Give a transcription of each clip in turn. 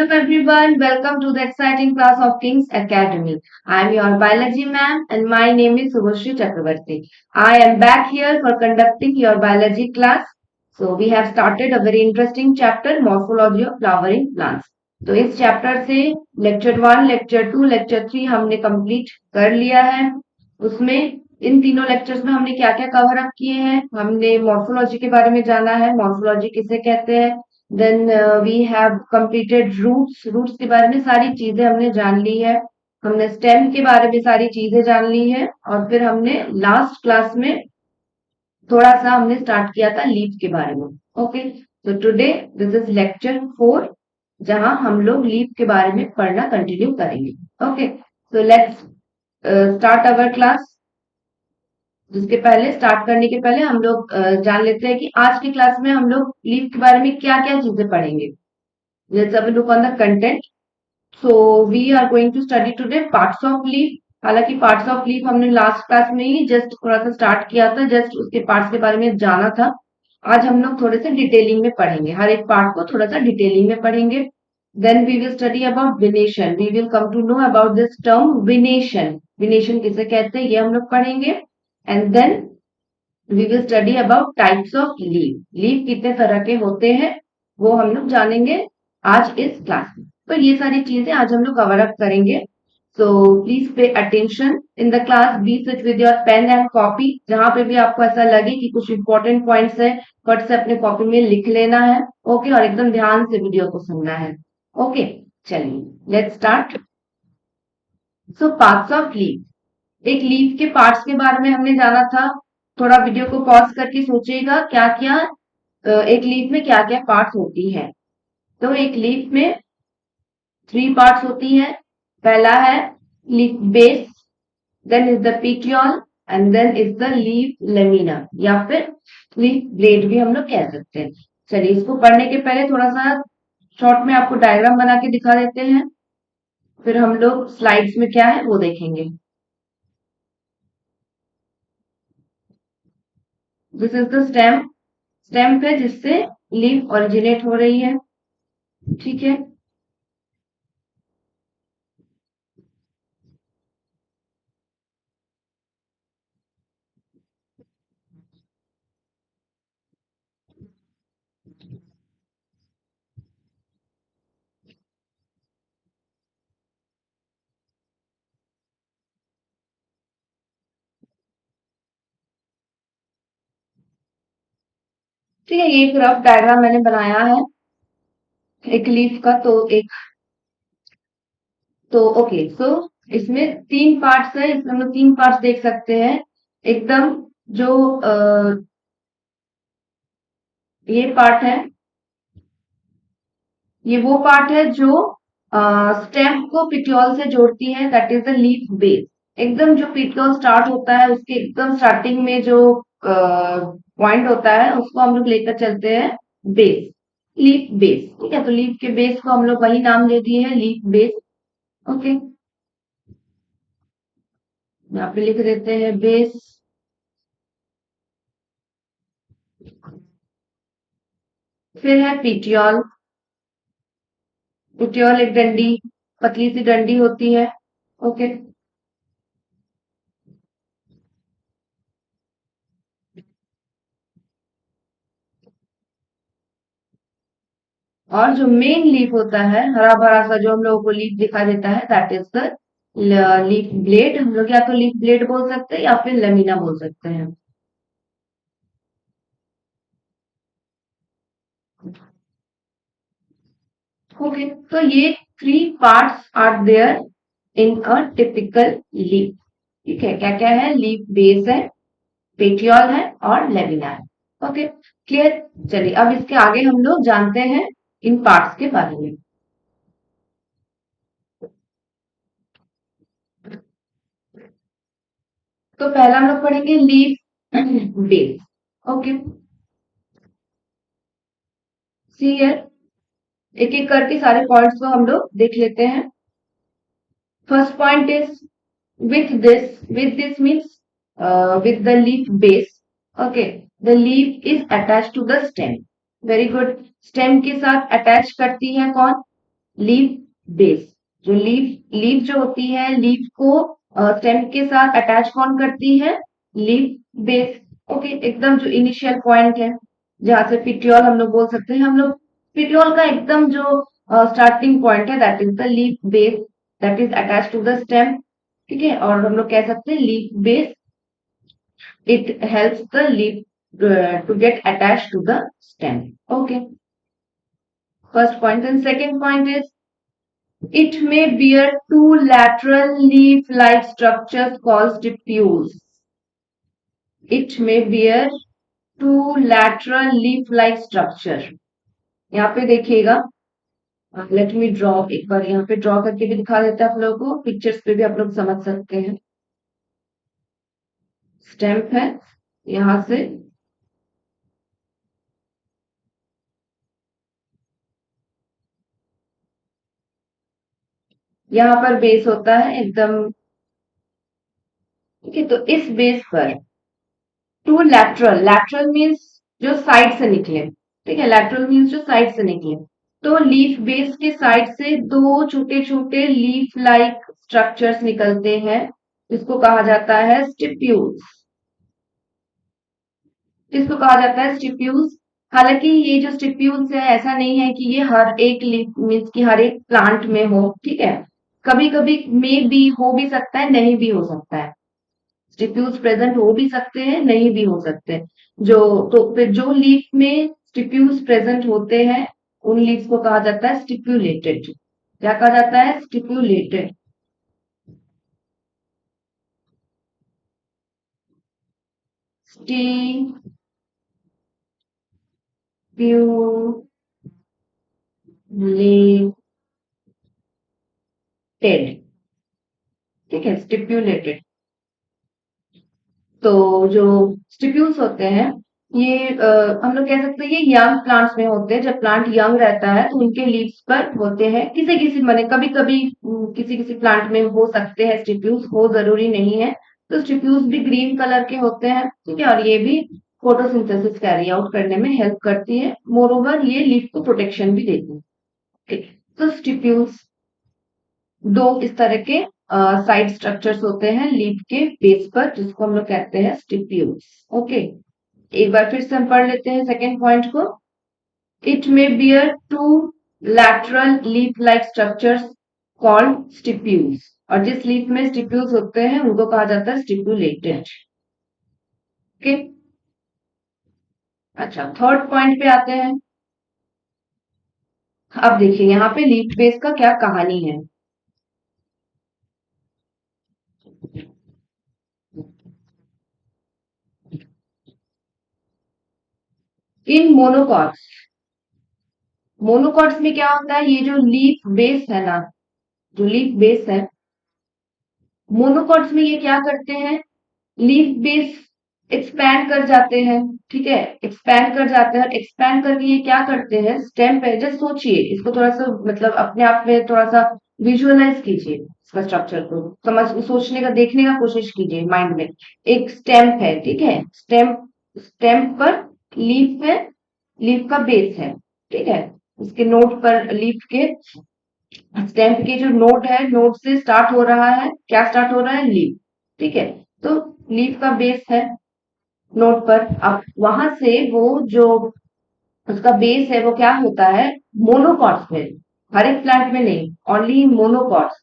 Hello everyone, welcome to the exciting class of King's Academy. I am your biology ma'am and my name is Subhashri Chakravarti. I am back here for conducting your biology class. So we have started a very interesting chapter, Morphology of Flowering Plants. तो इस chapter से lecture 1, lecture 2, lecture 3 हमने complete कर लिया है। उसमें इन तीनों lectures में हमने क्या क्या कवर अप किए हैं, हमने मॉर्फोलॉजी के बारे में जाना है, मॉर्फोलॉजी किसे कहते हैं, then we have completed roots के बारे में सारी चीजें हमने जान ली है, हमने स्टेम के बारे में सारी चीजें जान ली है और फिर हमने लास्ट क्लास में थोड़ा सा हमने स्टार्ट किया था लीफ के बारे में। ओके, तो टुडे दिस इज लेक्चर 4 जहां हम लोग लीफ के बारे में पढ़ना कंटिन्यू करेंगे। Okay, so let's start our class। जिसके पहले स्टार्ट करने के पहले हम लोग जान लेते हैं कि आज की क्लास में हम लोग लीफ के बारे में क्या क्या चीजें पढ़ेंगे। Let's have a look on the content. So we are going to study today parts of leaf. हालांकि पार्ट्स ऑफ लीफ हमने लास्ट क्लास में ही जस्ट थोड़ा सा स्टार्ट किया था, जस्ट उसके पार्ट्स के बारे में जाना था। आज हम लोग थोड़े से डिटेलिंग में पढ़ेंगे, हर एक पार्ट को थोड़ा सा डिटेलिंग में पढ़ेंगे। Then we will study about venation. We will come to know about this term venation. Venation किसे कहते हैं ये हम लोग पढ़ेंगे। And then we will study about types of leaf. Leaf कितने तरह के होते हैं वो हम लोग जानेंगे आज इस क्लास में। तो ये सारी चीजें आज हम लोग कवर अप करेंगे। So please pay attention in the class, be sit with your pen and copy. जहां पे भी आपको ऐसा लगे कि कुछ इंपॉर्टेंट पॉइंट्स है, फट से अपने कॉपी में लिख लेना है। ओके, और एकदम ध्यान से वीडियो को सुनना है। ओके, चलिए let's start. So parts of leaf. एक लीफ के पार्ट्स के बारे में हमने जाना था। थोड़ा वीडियो को पॉज करके सोचिएगा क्या क्या एक लीफ में क्या क्या पार्ट्स होती हैं। तो एक लीफ में 3 पार्ट्स होती हैं। पहला है leaf base, then is the petiole and then is the leaf lamina या फिर लीफ ब्लेड भी हम लोग कह सकते हैं। चलिए इसको पढ़ने के पहले थोड़ा सा शॉर्ट में आपको डायग्राम बना के दिखा देते हैं, फिर हम लोग स्लाइड्स में क्या है वो देखेंगे। This is the stem. Stem पे जिससे लीफ ओरिजिनेट हो रही है। ठीक है, ठीक है, ये एक रफ डायग्राम मैंने बनाया है एक लीफ का। तो ओके, सो इसमें 3 पार्ट्स है, इसमें हम लोग 3 पार्ट्स देख सकते हैं। एकदम जो ये पार्ट है, ये वो पार्ट है जो स्टेम को पिटियोल से जोड़ती है, that is the leaf base. एकदम जो पिटियोल स्टार्ट होता है उसके एकदम स्टार्टिंग में जो पॉइंट होता है उसको हम लोग लेकर चलते हैं बेस, लीफ बेस। ठीक है, तो लीफ के बेस को हम लोग वही नाम दे दिए हैं, लीफ बेस। ओके, यहाँ पे लिख देते हैं बेस। फिर है पिटियोल। पिटियोल एक डंडी, पतली सी डंडी होती है। ओके, और जो मेन लीफ होता है हरा भरा सा जो हम लोगों को लीफ दिखा देता है, that is the leaf blade. हम लोग या तो लीफ ब्लेड बोल सकते हैं या फिर लेमिना बोल सकते हैं। ओके, तो ये 3 parts are there in a typical leaf. ठीक है, क्या क्या है, लीफ बेस है, पेटियोल है और लेमिना है। Okay, clear. चलिए अब इसके आगे हम लोग जानते हैं इन पार्ट्स के बारे में। तो पहला हम लोग पढ़ेंगे leaf base. Okay, see here, एक एक करके सारे पॉइंट्स को हम लोग देख लेते हैं। First point is with this means with the leaf base। okay, the leaf is attached to the stem। Very good, stem के साथ अटैच करती है कौन, लीफ बेस। जो लीफ लीफ जो होती है, लीफ को स्टेम के साथ अटैच कौन करती है? Leaf base. ओके, एकदम जो इनिशियल पॉइंट है जहां से पिट्यूल हम लोग बोल सकते हैं, हम लोग पिट्यूल का एकदम जो स्टार्टिंग पॉइंट है, that is the leaf base, that is attach to the stem. ठीक है, और हम लोग कह सकते हैं leaf base, it helps the leaf to get attached to the stem. Okay, first point. And second point is it may bear two lateral leaf-like structures called stipules. It may bear two lateral leaf-like structure. यहाँ पे देखिएगा, let me draw, एक बार यहाँ पे draw करके भी दिखा देते हैं आप लोगों को, पिक्चर्स पे भी आप लोग समझ सकते हैं। स्टेम्प है यहाँ से, यहाँ पर बेस होता है एकदम। ठीक है, तो इस बेस पर टू लैटरल, लैटरल मीन्स जो साइड से निकले। ठीक है, लैटरल मीन्स जो साइड से निकले। तो लीफ बेस के साइड से दो छोटे छोटे लीफ लाइक स्ट्रक्चर्स निकलते हैं, जिसको कहा जाता है स्टिप्यूल्स। जिसको कहा जाता है स्टिप्यूल्स। हालांकि ये जो स्टिप्यूल्स है, ऐसा नहीं है कि ये हर एक लीफ मीन्स की हर एक प्लांट में हो। ठीक है, कभी कभी मे भी हो भी सकता है, नहीं भी हो सकता है। स्टिप्यूल्स प्रेजेंट हो भी सकते हैं, नहीं भी हो सकते। जो तो फिर जो लीफ में स्टिप्यूल्स प्रेजेंट होते हैं, उन लीव्स को कहा जाता है स्टिप्यूलेटेड। क्या कहा जाता है? स्टिप्यूलेटेड। स्टिप्यूलेटेड। ठीक है, स्टिप्यूलेटेड। तो जो स्टिप्यूल्स होते हैं, ये हम लोग कह सकते हैं ये यंग प्लांट्स में होते हैं। जब प्लांट यंग रहता है तो उनके लीव्स पर होते हैं, किसी किसी मैंने कभी कभी किसी किसी प्लांट में हो सकते हैं स्टिप्यूल्स, हो जरूरी नहीं है। तो स्टिप्यूल्स भी ग्रीन कलर के होते हैं। ठीक है, और ये भी फोटोसिंथेसिस कैरी आउट करने में हेल्प करती है। मोर ओवर ये लीफ को प्रोटेक्शन भी देती है। ठीक, तो स्टिप्यूल्स दो इस तरह के साइड स्ट्रक्चर्स होते हैं लीफ के बेस पर, जिसको हम लोग कहते हैं स्टिप्यूल्स। ओके, एक बार फिर से हम पढ़ लेते हैं सेकेंड पॉइंट को। It may bear two lateral leaf like structures called stipules. और जिस लीफ में स्टिप्यूल्स होते हैं उनको कहा जाता है स्टिप्यूलेटेड। ओके, अच्छा, थर्ड पॉइंट पे आते हैं। अब देखिए यहाँ पे लीफ बेस का क्या कहानी है। इन मोनोकॉट्स, मोनोकॉट्स में क्या होता है, ये जो लीफ बेस है ना, जो लीफ बेस है, मोनोकॉट्स में ये क्या करते हैं, लीफ बेस एक्सपैंड कर जाते हैं। ठीक है, एक्सपैंड कर जाते हैं। एक्सपैंड करके ये क्या करते हैं, स्टेम पे, जस्ट सोचिए इसको थोड़ा सा, मतलब अपने आप में थोड़ा सा विजुअलाइज कीजिए इसका स्ट्रक्चर को, समझ सोचने का, देखने का कोशिश कीजिए माइंड में। एक स्टेम है, ठीक है, स्टेम, स्टेम पर लीफ है, लीफ का बेस है। ठीक है, उसके नोड पर लीफ के स्टेम के जो नोड है, नोड से स्टार्ट हो रहा है, क्या स्टार्ट हो रहा है, लीफ। ठीक है, तो लीफ का बेस है नोड पर। अब वहां से वो जो उसका बेस है वो क्या होता है, मोनोकॉट्स में, हर एक प्लांट में नहीं, ओनली मोनोकॉट्स।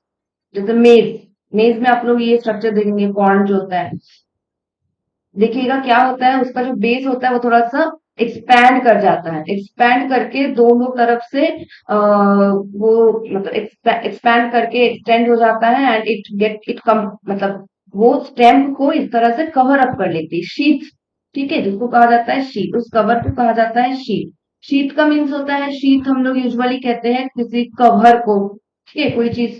जैसे मेज, मेज में आप लोग ये स्ट्रक्चर देखेंगे, कॉर्न जो होता है, देखिएगा क्या होता है, उसका जो बेस होता है वो थोड़ा सा एक्सपैंड कर जाता है। एक्सपैंड करके दोनों तरफ से वो मतलब एक्सपैंड करके एक्सटेंड हो जाता है, and it get it come, मतलब वो स्टेम को इस तरह से कवर अप कर लेती है, शीथ। ठीक है, जिसको कहा जाता है शीथ, उस कवर को कहा जाता है शीथ। शीथ का मीन्स होता है, शीथ हम लोग यूजुअली कहते हैं किसी कवर को। ठीक है, कोई चीज,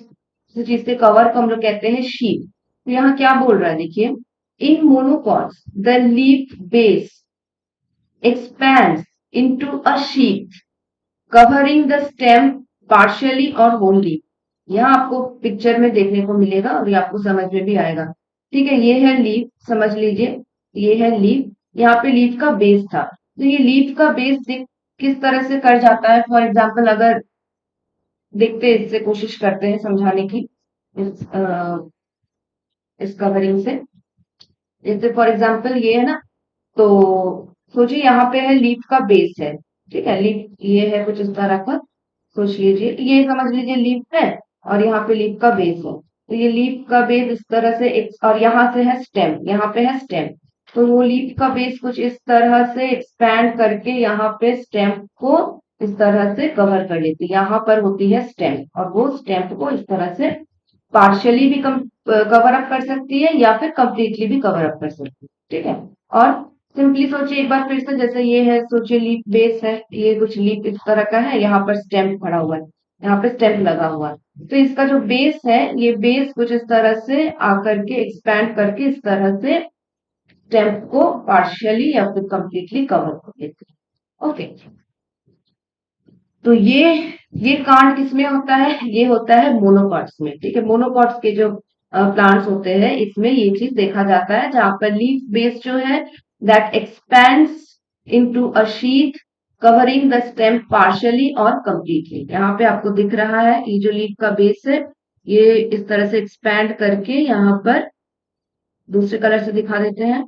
किसी चीज के कवर को हम लोग कहते हैं शीथ। तो यहाँ क्या बोल रहा है देखिए, in monocots, the leaf base expands into a sheath covering the stem partially or wholly। यहाँ आपको पिक्चर में देखने को मिलेगा और ये आपको समझ में भी आएगा। ठीक है, ये है लीफ, समझ लीजिए, ये है लीफ। यहाँ पे लीफ का बेस था, तो ये लीफ का बेस किस तरह से कर जाता है। फॉर एग्जाम्पल, अगर देखते हैं, इससे कोशिश करते हैं समझाने की इस कवरिंग से। जैसे फॉर एग्जांपल ये है ना, तो सोचिए यहाँ पे है लीफ का बेस है। ठीक है, लीफ ये है कुछ इस तरह का। सोच लीजिए, ये समझ लीजिए लीफ है, और यहाँ पे लीफ का बेस है। तो ये लीफ का बेस इस तरह से और यहाँ से है स्टेम, यहाँ पे है स्टेम। तो वो लीफ का बेस कुछ इस तरह से एक्सपैंड करके यहाँ पे स्टेम को इस तरह से कवर कर लेती है। यहाँ पर होती है स्टेम, और वो स्टेम को इस तरह से पार्शियली भी कवर अप कर सकती है, या फिर कंप्लीटली भी कवर अप कर सकती है। ठीक है, और सिंपली सोचिए एक बार फिर से, जैसे ये है, सोचिए लीफ बेस है, ये कुछ लीफ इस तरह का है, यहाँ पर स्टेम खड़ा हुआ है, यहाँ पे स्टेम लगा हुआ है। तो इसका जो बेस है, ये बेस कुछ इस तरह से आकर के एक्सपैंड करके इस तरह से स्टेम को पार्शियली या फिर कंप्लीटली कवर कर देती है। ओके, तो ये कांड किसमें होता है? ये होता है मोनोकॉट्स में। ठीक है, मोनोकॉट्स के जो प्लांट्स होते हैं, इसमें ये चीज देखा जाता है, जहां पर लीफ बेस जो है that expands into a sheath covering the stem partially और कंप्लीटली। यहाँ पे आपको दिख रहा है कि जो लीफ का बेस है, ये इस तरह से एक्सपैंड करके यहाँ पर, दूसरे कलर से दिखा देते हैं,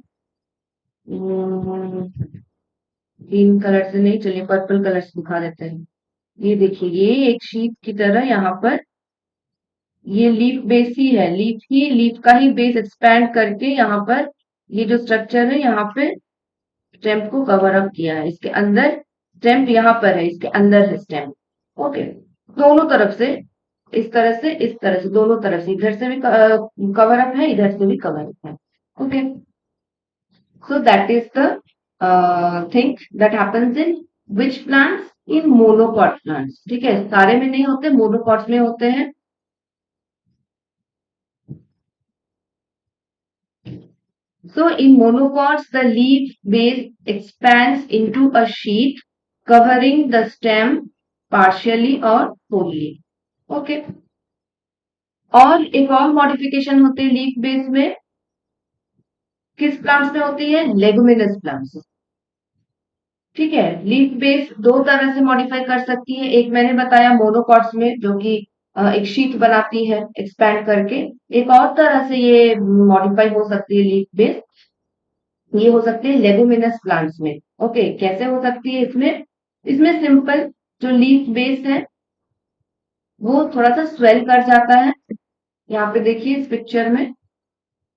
ग्रीन कलर से नहीं, चलिए पर्पल कलर से दिखा देते हैं। ये देखिए, ये एक शीट की तरह यहाँ पर ये लीफ बेस ही है, लीफ का ही बेस एक्सपैंड करके यहाँ पर ये जो स्ट्रक्चर है, यहाँ पे स्टेम को कवर अप किया है। इसके अंदर स्टेम यहाँ पर है, इसके अंदर है स्टेम। ओके, दोनों तरफ से इस तरह से, इस तरह से, दोनों तरफ से, इधर से भी कवर अप है, इधर से भी कवर अप है। Okay, so that is the thing that happens in which plants? In monocot plants। ठीक है, सारे में नहीं होते, मोनोकॉट्स में होते हैं। So in monocots, the leaf base expands into a sheath covering the stem partially or wholly। Okay, और एक और मॉडिफिकेशन होती है लीफ बेस में, किस प्लांट्स में होती है? Leguminous plants. ठीक है, लीफ बेस दो तरह से मॉडिफाई कर सकती है। एक मैंने बताया मोनोकॉट्स में, जो कि एक शीट बनाती है एक्सपैंड करके। एक और तरह से ये मॉडिफाई हो सकती है लीफ बेस, ये हो सकती है लेगुमिनस प्लांट्स में। ओके, कैसे हो सकती है इसमें? इसमें सिंपल जो लीफ बेस है वो थोड़ा सा स्वेल कर जाता है। यहाँ पे देखिए इस पिक्चर में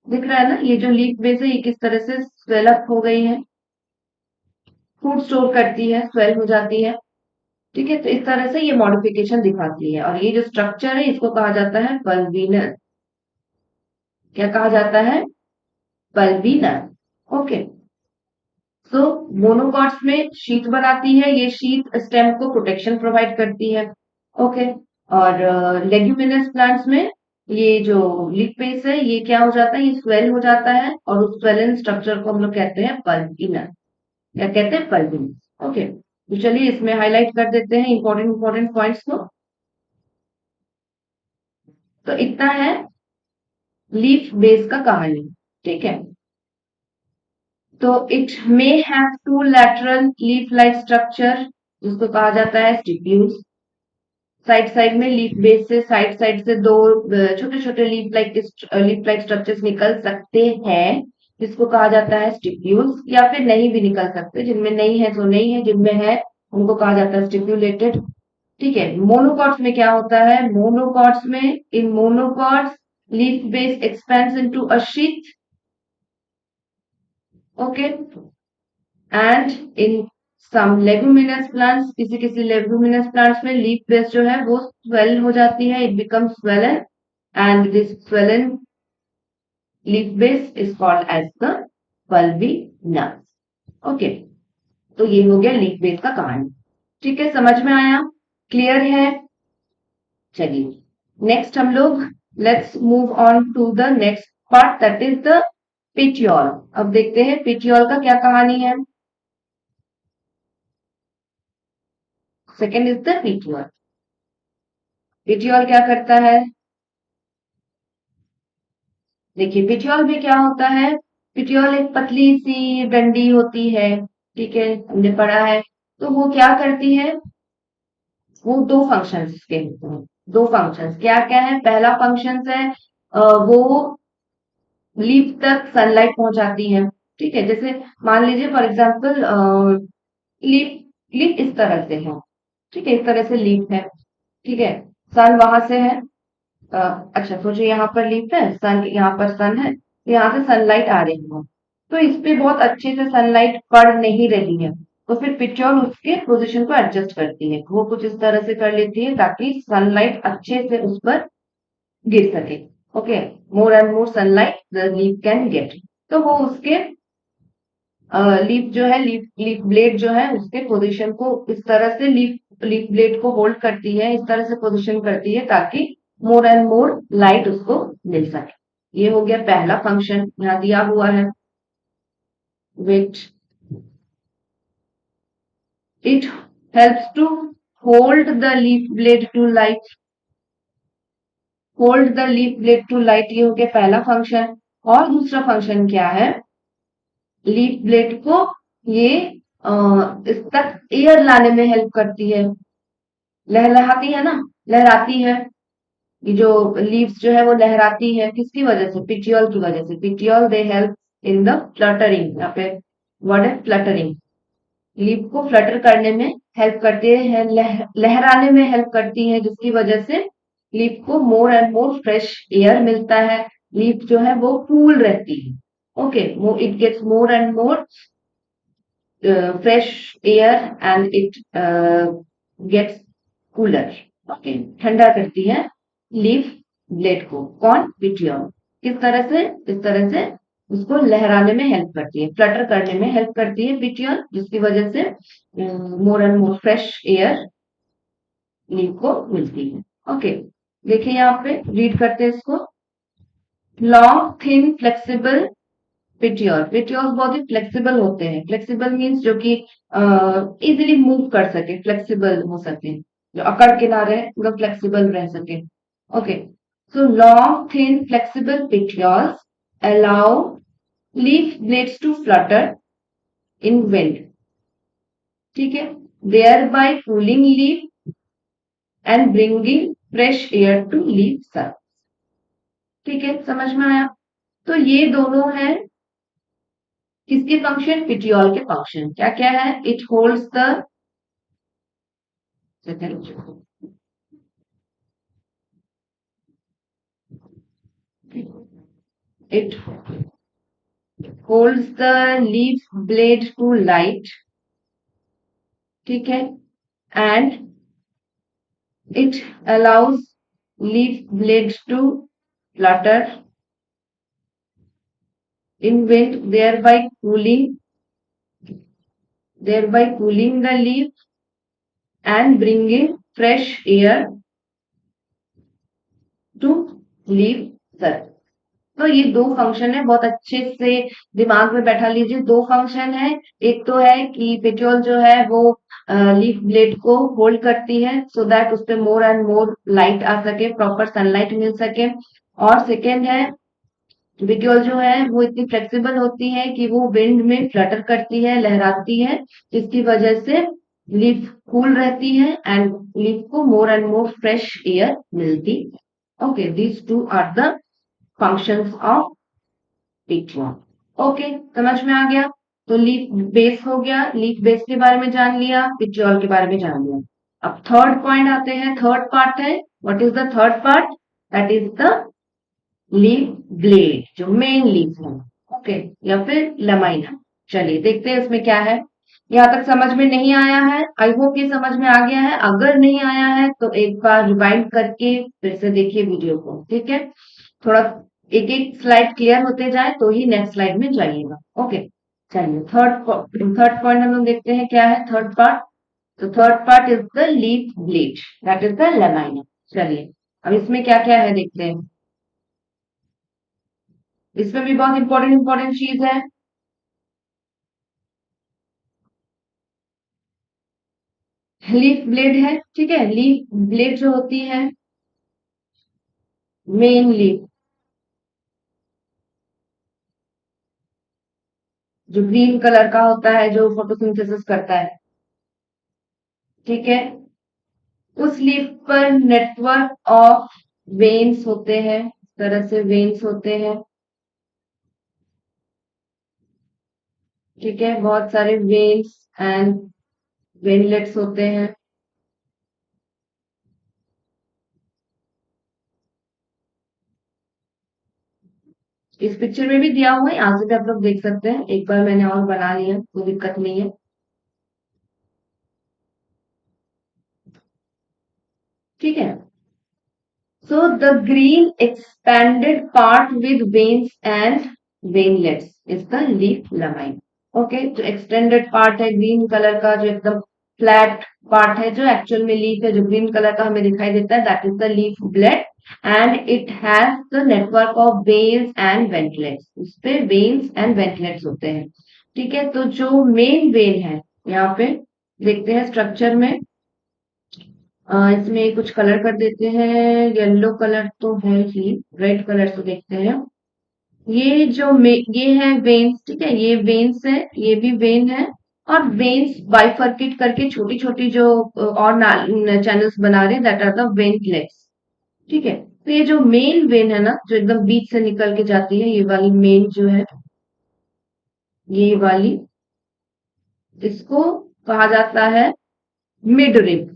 दिख रहा है ना, ये जो लीफ बेस है ये किस तरह से स्वेल अप हो गई है, फूड स्टोर करती है, स्वेल हो जाती है। ठीक है, तो इस तरह से ये मॉडिफिकेशन दिखाती है। और ये जो स्ट्रक्चर है इसको कहा जाता है पल्वीनर। क्या कहा जाता है? पल्वीनर। ओके, तो मोनोकॉट्स में शीट बनाती है, ये शीट स्टेम को प्रोटेक्शन प्रोवाइड करती है। ओके, और लेग्यूमिनस प्लांट्स में ये जो लीफ बेस है ये क्या हो जाता है? ये स्वेल हो जाता है, और उस स्वेलन स्ट्रक्चर को हम लोग कहते हैं पल्वीनर। क्या कहते हैं? पल्वीनर। ओके, तो चलिए इसमें हाईलाइट कर देते हैं इंपॉर्टेंट इंपॉर्टेंट पॉइंट्स को। तो इतना है लीफ बेस का कहानी। ठीक है, तो it may have two lateral leaf like structure, जिसको कहा जाता है स्टिप्यूल्स। साइड साइड में लीफ बेस से साइड साइड से दो छोटे छोटे लीफ लाइक स्ट्रक्चर्स निकल सकते हैं, जिसको कहा जाता है स्टिप्यूल्स। या फिर नहीं भी निकल सकते, जिनमें नहीं है तो नहीं है, जिनमें है उनको कहा जाता है स्टिप्यूलेटेड। ठीक है, मोनोकॉट्स में क्या होता है? मोनोकॉट्स में, in monocots leaf base expands into a sheath. Okay, and in some leguminous plants, किसी किसी लेगुमिनस प्लांट्स में लीफ बेस जो है वो स्वेल हो जाती है, इट बिकम्स swollen, एंड दिस swollen leaf base is called as the pulvinus। Okay, तो ये हो गया लीफ बेस का कहानी। ठीक है, समझ में आया? क्लियर है? चलिए नेक्स्ट हम लोग, let's move on to the next part, that is the petiole. अब देखते हैं पेटियोल का क्या कहानी है। Second is the petiole. Petiole क्या करता है? देखिए पेटियोल में क्या होता है, पेटियोल एक पतली सी डंडी होती है। ठीक है, हमने पढ़ा है। तो वो क्या करती है? वो दो फंक्शंस के होते हैं। दो फंक्शंस क्या क्या है? पहला फंक्शन है वो लीफ तक सनलाइट पहुंचाती है। ठीक है, जैसे मान लीजिए फॉर एग्जांपल लीफ लीफ इस तरह से है। ठीक है, इस तरह से लीफ है। ठीक है, सन वहां से है। अ, अच्छा सोचिए यहाँ पर लीफ है, सन यहाँ पर सन है, यहाँ से सनलाइट आ रही है, तो इस पे बहुत अच्छे से सनलाइट पड़ नहीं रही है, तो फिर पिक्चर उसके पोजीशन को एडजस्ट करती है। वो कुछ इस तरह से कर लेती है ताकि सनलाइट अच्छे से उस पर गिर सके। Okay, more and more sunlight the leaf can get. तो वो उसके लीफ जो है, लीफ लीफ ब्लेड जो है उसके पोजीशन को इस तरह से लीफ लीफ ब्लेड को होल्ड करती है, इस तरह से पोजीशन करती है ताकि मोर एंड मोर लाइट उसको मिल सके। ये हो गया पहला फंक्शन यहाँ दिया हुआ है। Which it helps to hold the leaf blade to light. Hold the leaf blade to light, ये हो गया पहला फंक्शन। और दूसरा फंक्शन क्या है? लीफ ब्लेड को ये अ, इस तक एयर लाने में हेल्प करती है। लहलहाती है ना, लहराती है। ये जो लीव्स जो है वो लहराती है, किसकी वजह से? पिटियोल की वजह से। Petiole they help in the fluttering. यहाँ पे वर्ड है फ्लटरिंग। लीफ को फ्लटर करने में हेल्प करती है, लहराने में हेल्प करती है, जिसकी वजह से लीफ को more and more fresh air मिलता है। लीफ जो है वो कूल रहती है। Okay, it gets more and more fresh air and it gets cooler. Okay, ठंडा करती है लीफ ब्लेड को। कौन? पिटियोल। किस तरह से? इस तरह से उसको लहराने में हेल्प करती है, फ्लटर करने में हेल्प करती है पिटियोल, जिसकी वजह से मोर and more fresh air leaf को मिलती है। ओके, देखिए यहाँ पे रीड करते हैं इसको। Long thin flexible petiole. Petioles बहुत ही फ्लेक्सिबल होते हैं। फ्लेक्सिबल मीन्स जो कि इजीली मूव कर सके, फ्लेक्सिबल हो सके, जो अकड़ के ना रहे, मतलब फ्लेक्सिबल रह सके। Okay, so long thin flexible petioles allow leaf blades to flutter in wind. ठीक है, thereby cooling leaf and bringing fresh air to leaf surface. ठीक है, समझ में आया? तो ये दोनों है किसके फंक्शन? पिट्यूल के फंक्शन। क्या क्या है? It holds the it holds the leaf blade to light. ठीक है, and it allows leaf blade to flutter in wind, thereby cooling the leaf and bringing fresh air to leaf surface. तो ये दो function है, बहुत अच्छे से दिमाग में बैठा लीजिए। दो फंक्शन है, एक तो है कि पेट्रोल जो है वो लीफ ब्लेड को होल्ड करती है सो दैट उस पे मोर एंड मोर लाइट आ सके, प्रॉपर सनलाइट मिल सके। और सेकेंड है पेट्रोल जो है वो इतनी फ्लेक्सिबल होती है कि वो विंड में फ्लटर करती है, लहराती है, जिसकी वजह से लीफ कूल रहती है एंड लीफ को more and more fresh air मिलती है। Okay, these two are the functions of petiole. Okay, समझ में आ गया? तो लीफ बेस हो गया, लीफ बेस के बारे में जान लिया, पिट्यूल के बारे में जान लिया। अब थर्ड पॉइंट आते हैं, थर्ड पार्ट है। What is the third part? That is the leaf blade, जो मेन लीफ है। ओके, या फिर लमाइना। चलिए देखते हैं इसमें क्या है। यहाँ तक समझ में नहीं आया है? आई होप ये समझ में आ गया है। अगर नहीं आया है तो एक बार रिवाइंड करके फिर से देखिए वीडियो को। ठीक है, थोड़ा एक एक स्लाइड क्लियर होते जाए तो ही नेक्स्ट स्लाइड में जाइएगा। ओके, चलिए थर्ड पॉइंट हम लोग देखते हैं क्या है थर्ड पार्ट। तो third part is the leaf blade, that is the lamina. चलिए अब इसमें क्या क्या है देखते हैं। इसमें भी बहुत इंपॉर्टेंट इंपॉर्टेंट चीज है। लीफ ब्लेड है, ठीक है। लीफ ब्लेड जो होती है, मेन लीफ जो ग्रीन कलर का होता है, जो फोटोसिंथेसिस करता है। ठीक है, उस लीफ पर नेटवर्क ऑफ वेन्स होते हैं, इस तरह से वेन्स होते हैं। ठीक है, बहुत सारे वेन्स एंड वेनलेट्स होते हैं। इस पिक्चर में भी दिया हुआ है, यहाँ से भी आप लोग देख सकते हैं। एक बार मैंने और बना लिया, कोई दिक्कत नहीं है। ठीक है। So the green expanded part with veins and veinlets is the leaf lamine. Okay, जो extended part है ग्रीन कलर का, जो एकदम फ्लैट पार्ट है, जो एक्चुअल में लीफ है, जो ग्रीन कलर का हमें दिखाई देता है, that is the leaf blade and it has the network of veins and veinlets. उस पे वेन्स एंड वेंटलेट्स होते हैं। ठीक है, तो जो मेन वेन है यहाँ पे देखते हैं स्ट्रक्चर में। इसमें कुछ कलर कर देते हैं। येलो कलर तो है ही, रेड कलर से देखते हैं। ये है वेन्स। ठीक है, ये वेन्स है, ये भी वेन है। और वेन्स बाइफर्केट करके छोटी छोटी जो और चैनल्स बना रहे हैं, दैट आर द वेनलेट्स। ठीक है, तो ये जो मेन वेन है ना, जो एकदम बीच से निकल के जाती है, ये वाली मेन जो है, ये वाली, इसको कहा जाता है मिड रिब।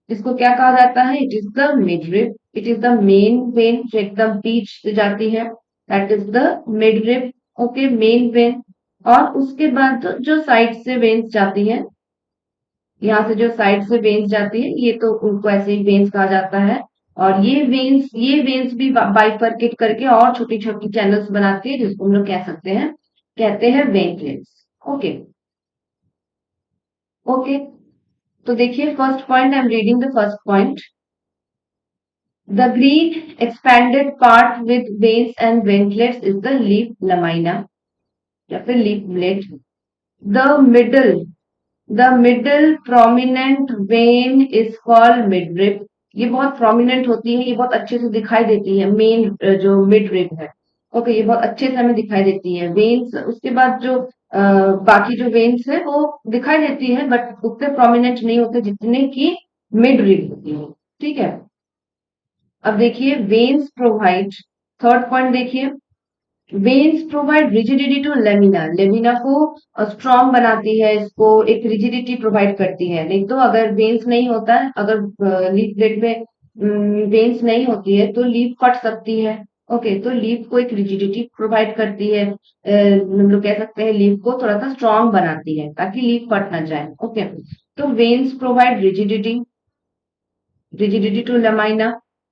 इसको क्या कहा जाता है? It is the midrib. It is the main vein जो एकदम बीच से जाती है, that is the midrib. Okay, main vein. और उसके बाद जो साइड से वेन्स जाती है, यहाँ से जो साइड से वेन्स जाती है, ये तो उनको ऐसे ही वेन्स कहा जाता है। और ये वेन्स भी बाइफरकेट करके और छोटी छोटी चैनल्स बनाती है, जिसको हम लोग कह सकते हैं, कहते हैं वेनलेट्स। ओके। ओके, तो देखिए first point, I am reading the first point. The green expanded part with veins and ventlets is the leaf lamina या फिर leaf blade. The middle the middle prominent vein is called midrib. ये बहुत prominent होती है, ये बहुत अच्छे से दिखाई देती है, मेन जो midrib है। ओके, ये बहुत अच्छे से हमें दिखाई देती है वेन्स। उसके बाद जो बाकी जो वेन्स है वो दिखाई देती है, बट उतने प्रोमिनेंट नहीं होते जितने की मिड रिब होती है। ठीक है, अब देखिए वेन्स प्रोवाइड, थर्ड पॉइंट देखिए, veins provide rigidity to lamina. Lamina को स्ट्रॉन्ग बनाती है, इसको एक रिजिडिटी प्रोवाइड करती है। नहीं तो अगर वेन्स नहीं होता है, अगर लीफ ब्लेड में वेन्स नहीं होती है तो लीफ फट सकती है। ओके, तो लीफ को एक रिजिडिटी प्रोवाइड करती है, हम लोग कह सकते हैं लीफ को थोड़ा सा स्ट्रॉन्ग बनाती है ताकि लीफ फट ना जाए। ओके, तो veins provide rigidity to lamina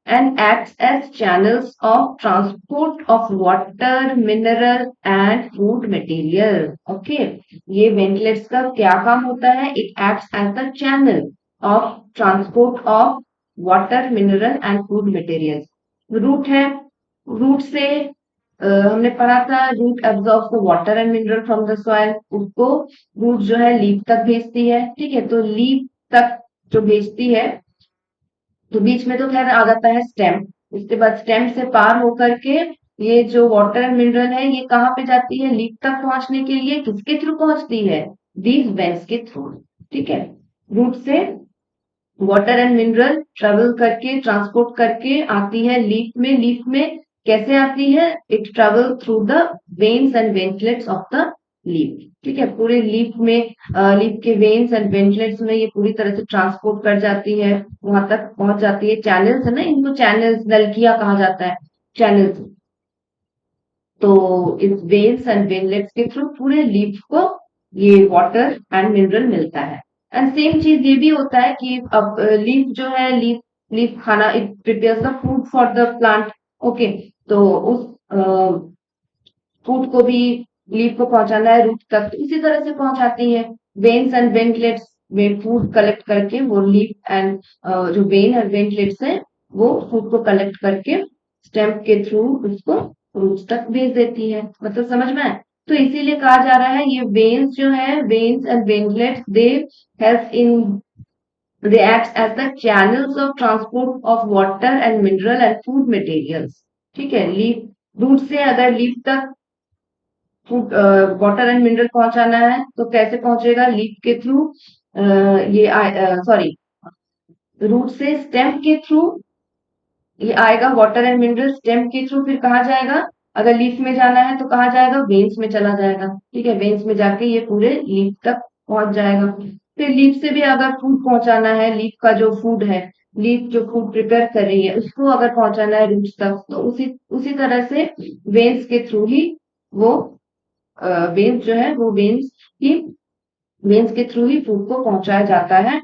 and acts as channels of transport of water, mineral and food material. Okay, ये ventilets का क्या काम होता है? It acts as the channel of transport of water, mineral and food materials. Root है, root से हमने पढ़ा था, root absorb the water and mineral from the soil. उसको रूट जो है लीफ तक भेजती है। ठीक है, तो लीफ तक जो भेजती है, तो बीच में तो खैर आ जाता है स्टेम। उसके बाद स्टेम से पार होकर के ये जो वाटर एंड मिनरल है, ये कहाँ पे जाती है? लीफ तक पहुंचने के लिए किसके थ्रू पहुंचती है? दीज वेंस के थ्रू। ठीक है, रूट से वाटर एंड मिनरल ट्रेवल करके, ट्रांसपोर्ट करके आती है लीफ में। लीफ में कैसे आती है? It travel through the veins and veinlets of the leaf. ठीक है, पूरे लीफ में, लीफ के वेन्स एंड वेंटलेट्स में ये पूरी तरह से ट्रांसपोर्ट कर जाती है, वहां तक पहुंच जाती है। चैनल्स है ना, इनको चैनल्स, नलकिया कहा जाता है, चैनल्स। तो इस वेन्स एंड वेनलेट्स के थ्रू पूरे लीफ को ये वाटर एंड मिनरल मिलता है। एंड सेम चीज ये भी होता है कि अब लीफ जो है, लीफ लीफ खाना, it prepares the food for the plant. Okay, तो उस फूड को भी लीफ को पहुंचाना है रूट तक, तो इसी तरह से पहुंचाती है। वेन्स एंड वेंटलेट्स में फूड कलेक्ट करके वो लीफ एंड जो वेन एंड वेंटलेट्स है, वो फूड को कलेक्ट करके स्टेम के थ्रू उसको रूट्स तक भेज देती है। मतलब समझ में आया? तो इसीलिए कहा जा रहा है ये वेन्स जो है, veins and veinlets, they help in, they act as the channels of transport of water and mineral and food materials. ठीक है, लीफ रूट से अगर लीफ तक फूड, वाटर एंड मिनरल पहुंचाना है तो कैसे पहुंचेगा? लीफ के थ्रू। ये सॉरी, रूट से स्टेम के थ्रू ये आएगा, वाटर एंड मिनरल स्टेम के थ्रू फिर कहाँ जाएगा, अगर लीफ में जाना है तो कहाँ जाएगा, वेन्स में चला जाएगा। ठीक है, वेन्स में जाके ये पूरे लीफ तक पहुंच जाएगा। फिर लीफ से भी अगर फूड पहुंचाना है, लीफ का जो फूड है, लीफ जो फूड प्रिपेयर कर रही है उसको अगर पहुंचाना है रूट्स तक, तो उसी उसी तरह से वेन्स के थ्रू ही वो वेन्स जो है वो वेन्स के थ्रू ही फूड को पहुंचाया जाता है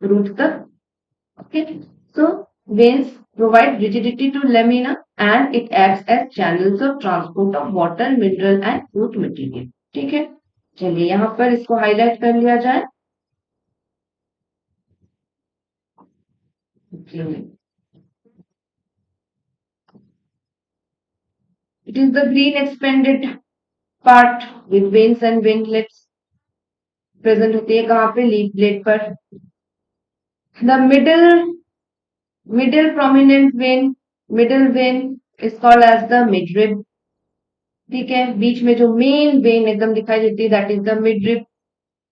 रूट तक। Okay, so veins provide rigidity to lamina and it acts as channels of transport of water, mineral and root material. ठीक है, चलिए यहाँ पर इसको हाईलाइट कर लिया जाए। It is the green expanded part with veins and veinlets present होती है कहाँ पे, लीफ ब्लेड पर। The middle prominent vein is called as the midrib। ठीक है, बीच में जो मेन वेन एकदम दिखाई देती है that is the midrib.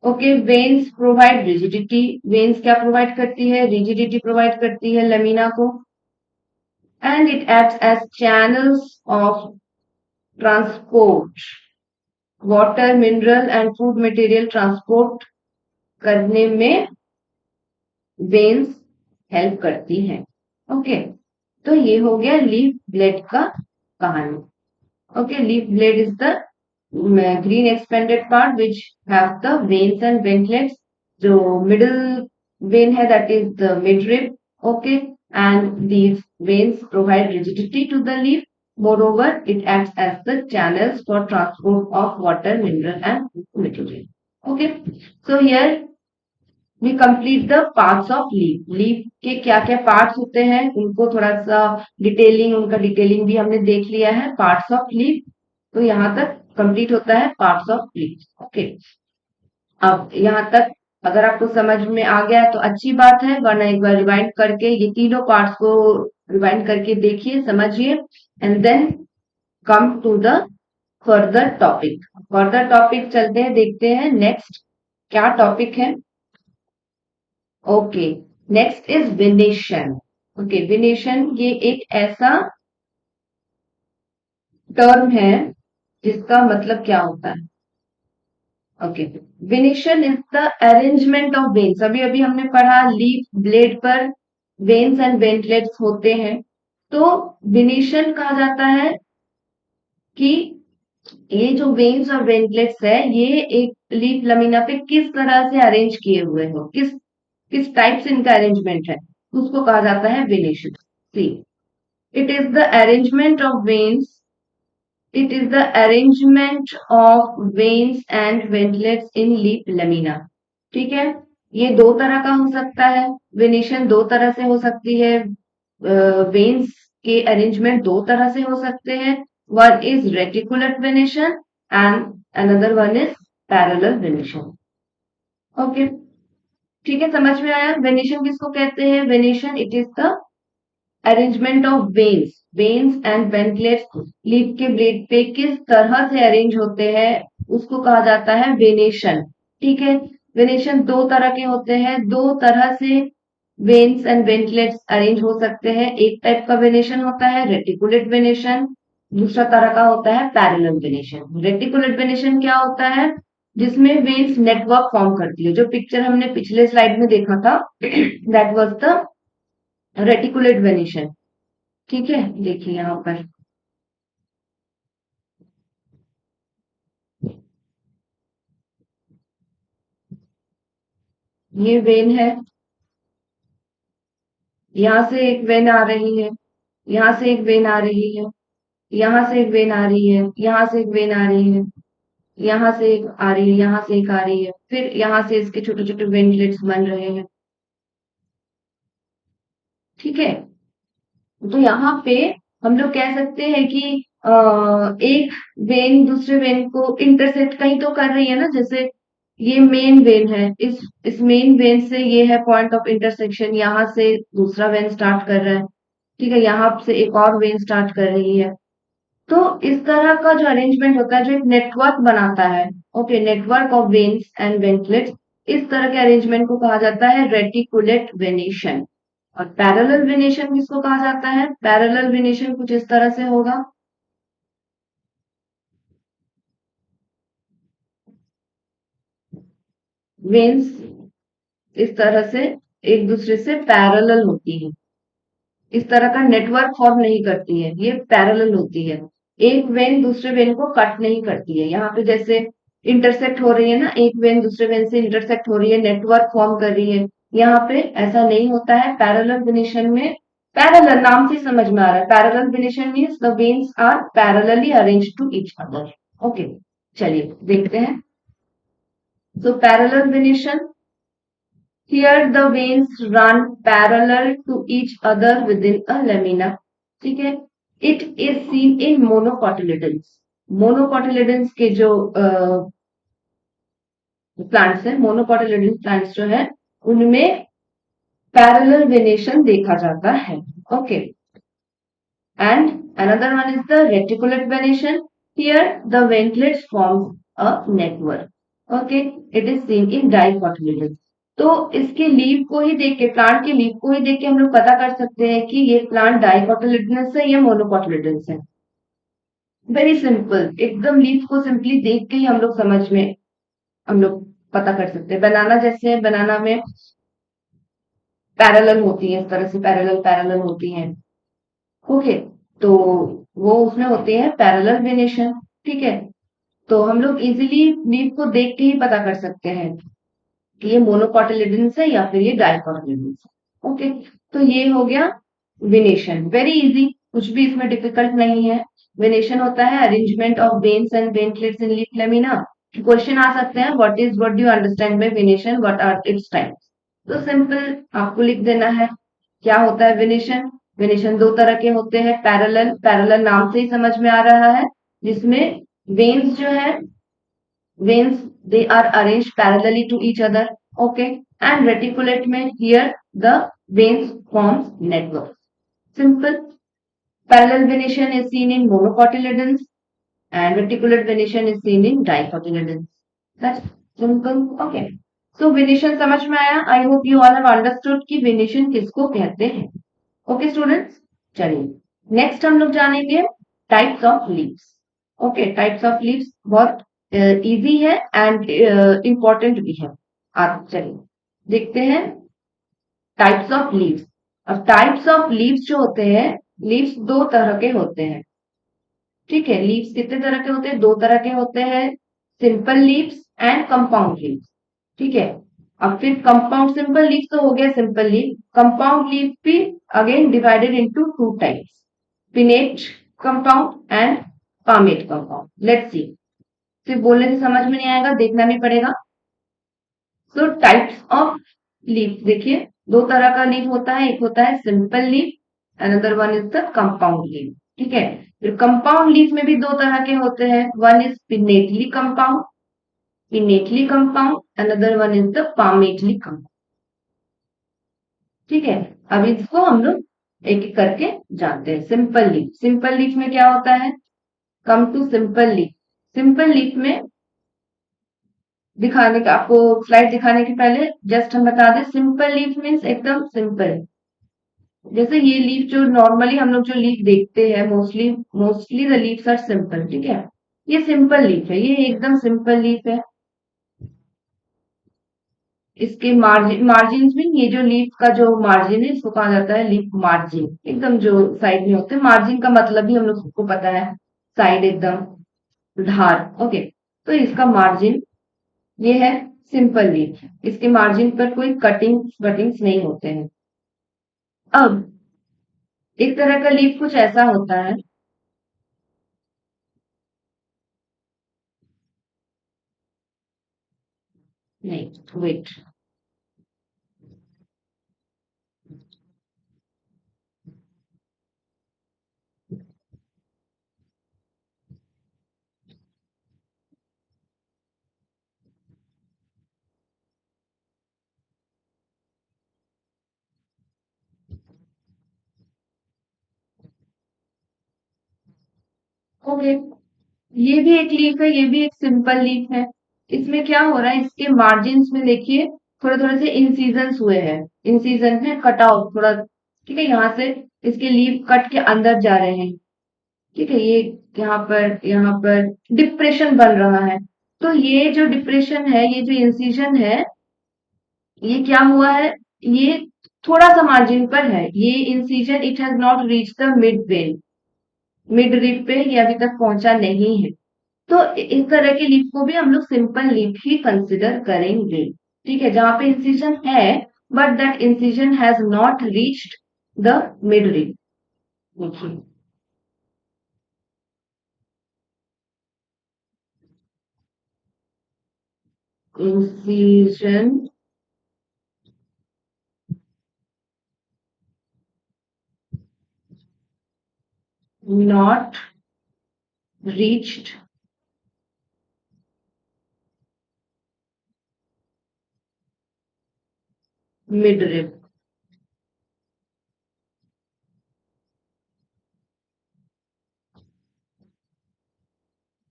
Okay, veins provide rigidity, veins क्या प्रोवाइड करती है, रिजिडिटी प्रोवाइड करती है लेमिना को। And it acts as channels of transport, water mineral and food material transport करने में वेन्स हेल्प करती हैं। ओके, तो ये हो गया लीफ ब्लेड का कहानी। Okay, leaf blade is the green expanded part which have the veins and veinlets. जो middle vein है that is the midrib. Okay, and these veins provide rigidity to the leaf. Moreover, it acts as the channels for transport of water, mineral and food material. Okay, so here we complete the parts of leaf. Leaf के क्या क्या parts होते हैं उनको थोड़ा सा detailing, उनका detailing भी हमने देख लिया है। parts of leaf, तो यहाँ तक कंप्लीट होता है पार्ट्स ऑफ लीफ। ओके, अब यहाँ तक अगर आपको समझ में आ गया है तो अच्छी बात है, वरना एक बार रिवाइंड करके ये तीनों पार्ट्स को रिवाइंड करके देखिए, समझिए, and then come to the further topic. Further topic चलते हैं, देखते हैं नेक्स्ट क्या टॉपिक है। Okay, next is venation. Okay, venation ये एक ऐसा टर्म है जिसका मतलब क्या होता है। Okay, विनेशन is the arrangement of veins. अभी अभी हमने पढ़ा लीफ ब्लेड पर वेन्स एंड वेंटलेट्स होते हैं, तो विनेशन कहा जाता है कि ये जो वेन्स और वेंटलेट्स है ये एक लीफ लमीना पे किस तरह से अरेंज किए हुए हो, किस किस टाइप से इनका अरेंजमेंट है, उसको कहा जाता है venation. See, it is the arrangement of veins, it is the arrangement of veins and ventlets in leaf lamina। ठीक है, ये दो तरह का हो सकता है, वेनेशन दो तरह से हो सकती है, वेन्स के अरेंजमेंट दो तरह से हो सकते हैं। One is reticular venation and another one is parallel venation. Okay, ठीक है, समझ में आया। वेनेशन किसको कहते हैं, venation it is the arrangement of veins and veinlets leaf के ब्लेड पे किस तरह से अरेंज होते हैं उसको कहा जाता है वेनेशन। ठीक है, वेनेशन दो तरह के होते हैं, दो तरह से वेन्स एंड वेंटलेट्स अरेंज हो सकते हैं। एक टाइप का वेनेशन होता है रेटिकुलेट वेनेशन, दूसरा तरह का होता है पैरेलल वेनेशन। रेटिकुलेट वेनेशन क्या होता है, जिसमें वेन्स नेटवर्क फॉर्म करती है, जो पिक्चर हमने पिछले स्लाइड में देखा था that was the reticulate venation. ठीक है, देखिए यहाँ पर ये वेन है, यहाँ से एक वेन आ रही है, यहाँ से एक वेन आ रही है, यहाँ से एक वेन आ रही है, यहाँ से एक वेन आ रही है, यहाँ से एक आ रही है, यहाँ से एक आ रही है, फिर यहाँ से इसके छोटे छोटे वेनलेट्स बन रहे हैं। ठीक है, तो यहाँ पे हम लोग कह सकते हैं कि एक वेन दूसरे वेन को इंटरसेक्ट कहीं तो कर रही है ना, जैसे ये मेन वेन है, इस मेन वेन से ये है पॉइंट ऑफ इंटरसेक्शन, यहाँ से दूसरा वेन स्टार्ट कर रहा है। ठीक है, यहाँ से एक और वेन स्टार्ट कर रही है। तो इस तरह का जो अरेंजमेंट होता है, जो एक नेटवर्क बनाता है, okay, network of veins and veinlets, इस तरह के अरेंजमेंट को कहा जाता है रेटिकुलेट वेनेशन। और पैरेलल वेनेशन किसको कहा जाता है? पैरेलल वेनेशन कुछ इस तरह से होगा। वेन्स इस तरह से एक दूसरे से पैरेलल होती है, इस तरह का नेटवर्क फॉर्म नहीं करती है, ये पैरेलल होती है। एक वेन दूसरे वेन को कट नहीं करती है। यहाँ पे जैसे इंटरसेक्ट हो रही है ना, एक वेन दूसरे वेन से इंटरसेक्ट हो रही है, नेटवर्क फॉर्म कर रही है। यहाँ पे ऐसा नहीं होता है। पैरेलल वेनेशन में, पैरेलल नाम से समझ में आ रहा है, parallel venation means the veins are parallelly arrange to each other. Okay, चलिए देखते हैं। So parallel venation, here the veins run parallel to each other within a lamina. ठीक है, it is seen in monocotyledons. monocotyledons के जो plants हैं, monocotyledon plants जो है, उनमें पैरेलल वेनेशन देखा जाता है। Okay, and another one is the reticulate venation. Here the ventlets forms a network. Okay, it is seen in dicotyledons. तो इसके लीव को ही देख के, प्लांट के लीव को ही देख के हम लोग पता कर सकते हैं कि ये प्लांट डाइकोटिलेडनस है या मोनोकोटिलेडनस है। वेरी सिंपल, एकदम लीफ को सिंपली देख के ही हम लोग समझ में, हम लोग पता कर सकते हैं। बनाना जैसे, बनाना में पैरेलल होती है, इस तरह से पैरेलल पैरेलल होती हैं। ओके, तो वो उसमें होते हैं पैरेलल वेनेशन। ठीक है, तो हम लोग इजीली लीफ को देख के ही पता कर सकते हैं कि ये मोनोकोटिलेडन्स है या फिर ये डाइकोटिलेडन्स है। ओके, तो ये हो गया वेनेशन। वेरी इजी, कुछ भी इसमें डिफिकल्ट नहीं है। वेनेशन होता है arrangement of veins and veinlets in leaf lamina. Question आ सकते हैं, what do you understand by venation, what are its types. तो सिंपल आपको लिख देना है क्या होता है वेनेशन। वेनेशन दो तरह के होते हैं। पैरेलल, पैरेलल नाम से ही समझ में आ रहा है, जिसमें वेन्स जो है, veins they are arranged parallelly to each other. Okay, and reticulate में here the veins forms network. Simple. Parallel venation is seen in monocotyledons and reticulate venation is seen in dicotyledons. That's simple. Okay, so venation समझ में आया? I hope you all have understood कि venation किसको कहते हैं। Okay students, चलिए next हम लोग जानेंगे types of leaves. Okay, types of leaves बहुत इजी है एंड इम्पोर्टेंट भी है। आप चलिए देखते हैं टाइप्स ऑफ लीव्स। अब टाइप्स ऑफ लीव्स जो होते हैं, लीव्स दो तरह के होते हैं। ठीक है, लीव्स कितने तरह के होते हैं? दो तरह के होते हैं, simple leaves and compound leaves. ठीक है, अब फिर कंपाउंड, सिंपल लीव तो हो गया सिंपल लीव, कंपाउंड लीव भी again divided into two types, pinnate compound and palmate compound. Let's see, सिर्फ बोलने से समझ में नहीं आएगा, देखना भी पड़ेगा। सो टाइप्स ऑफ लीव देखिए, दो तरह का लीव होता है, एक होता है simple leave, another one is the compound leave. ठीक है, फिर कंपाउंड लीव में भी दो तरह के होते हैं, one is pinnately compound, pinnately compound, another one is the palmately compound. ठीक है, अब इसको हम लोग एक एक करके जानते हैं। सिंपल लीफ, सिंपल लीफ में क्या होता है? Come to simple leaf. Simple leaf में दिखाने का, आपको स्लाइड दिखाने के पहले जस्ट हम बता दें, सिंपल लीफ मीन्स एकदम सिंपल। जैसे ये लीफ जो नॉर्मली हम लोग जो लीफ देखते हैं, mostly mostly the leaves are simple. ठीक है, ये सिंपल लीफ है, ये एकदम सिंपल लीफ है। इसके मार्जिन, मार्जिन में ये जो लीफ का जो मार्जिन है, इसको कहा जाता है लीफ मार्जिन। एकदम जो साइड में होते हैं, मार्जिन का मतलब भी हम लोग सबको पता है, साइड एकदम धार। ओके, तो इसका मार्जिन ये है सिंपल लीफ, इसके मार्जिन पर कोई कटिंग्स नहीं होते हैं। अब एक तरह का लीफ कुछ ऐसा होता है, नहीं वेट, ओके, ये भी एक लीफ है, ये भी एक सिंपल लीफ है। इसमें क्या हो रहा है, इसके मार्जिन में देखिए थोड़े थोड़े से इंसिजन्स हुए हैं। इंसिजन है, कट आउट थोड़ा, ठीक है, यहाँ से इसके लीफ कट के अंदर जा रहे हैं, ठीक है, ये यहाँ पर डिप्रेशन बन रहा है। तो ये जो डिप्रेशन है, ये जो इंसिजन है, ये क्या हुआ है, ये थोड़ा सा मार्जिन पर है, ये incision it has not reach the mid vein, mid rib पे ये अभी तक पहुंचा नहीं है। तो इस तरह के लीफ को भी हम लोग सिंपल लीफ ही कंसिडर करेंगे, ठीक है, जहां पे इंसिजन है but that incision has not reached the midrib. देखिए, incision not reached midrib.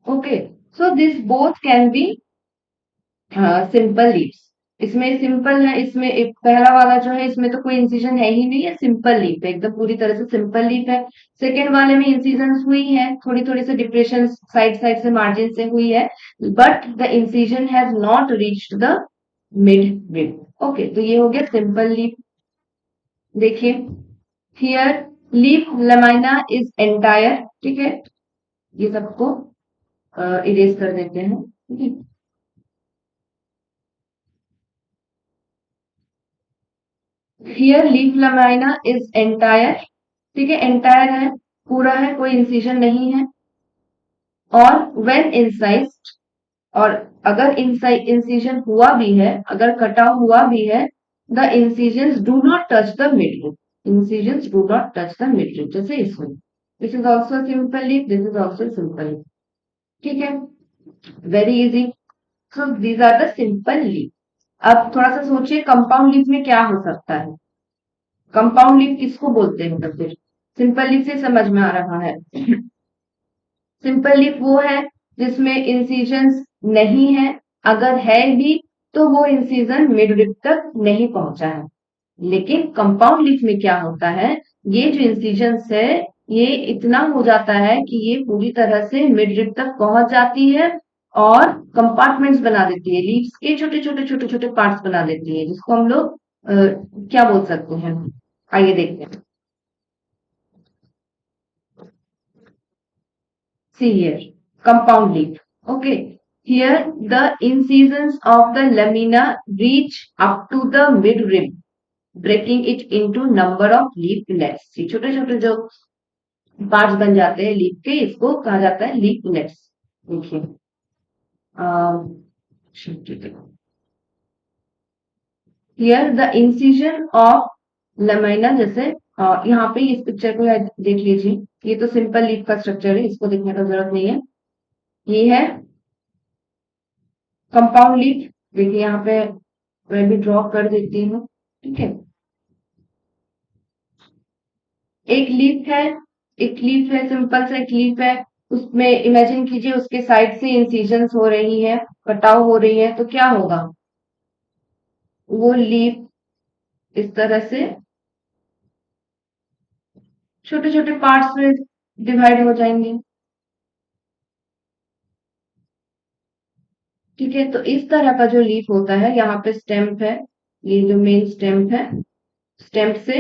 Okay, so this both can be simple leaves. इसमें सिंपल है, इसमें एक पहला वाला जो है इसमें तो कोई इंसिजन है ही नहीं है, सिंपल लीफ है, एकदम पूरी तरह से सिंपल लीफ है। सेकेंड वाले में इंसिजन हुई है, थोड़ी थोड़ी से डिप्रेशन साइड साइड से मार्जिन से हुई है, but the incision has not reached the mid rib. Okay, तो ये हो गया सिंपल लीफ। देखिए, here leaf lamina is entire, ठीक है, ये सबको इरेज कर देते हैं, ठीक है। Here leaf lamina is entire, ठीक है, एंटायर है, पूरा है, कोई इंसिजन नहीं है। और व्हेन इंसाइज्ड, और अगर इंसिजन हुआ भी है, अगर कटाव हुआ भी है, the incisions do not touch the mid rib, incisions do not touch the mid rib, जैसे इसमें, this is also simple leaf, this is also simple leaf, ठीक है, very easy. So these are the simple leaf. अब थोड़ा सा सोचिए compound leaf में क्या हो सकता है, कंपाउंड लीफ किसको बोलते हैं, मतलब फिर सिंपल लीफ से समझ में आ रहा है। सिंपल लीफ वो है जिसमें इंसिजन्स नहीं है, अगर है भी तो वो इंसिजन मिड रिब तक नहीं पहुंचा है। लेकिन कंपाउंड लीफ में क्या होता है, ये जो इंसिजन्स है, ये इतना हो जाता है कि ये पूरी तरह से मिड रिब तक पहुंच जाती है और कंपार्टमेंट्स बना देती है, लीव्स के छोटे छोटे छोटे छोटे पार्ट्स बना देती है, जिसको हम लोग क्या बोल सकते हैं, आइए देखते हैं। See here, compound leaf. Okay, here the incisions of the lamina reach up to the midrib, breaking it into number of leaflets. ये छोटे छोटे जो पार्ट्स बन जाते हैं लीफ के, इसको कहा जाता है लीफलेट्स। देखिए, here the incision of lamina, जैसे यहाँ पे इस पिक्चर को देख लीजिए, ये तो सिंपल लीफ का स्ट्रक्चर है, इसको देखने का जरूरत नहीं है। ये है कंपाउंड लीफ, देखिए यहाँ पे मैं भी ड्रॉ कर देती हूँ, ठीक है। एक लीफ है, एक लीफ है, सिंपल सा एक लीफ है, उसमें इमेजिन कीजिए उसके साइड से इंसिजन्स हो रही है, कटाव हो रही है, तो क्या होगा, वो लीफ इस तरह से छोटे छोटे पार्ट्स में डिवाइड हो जाएंगे, ठीक है। तो इस तरह का जो लीफ होता है, यहाँ पे स्टेम्प है, ये जो मेन स्टेम्प है, स्टेम्प से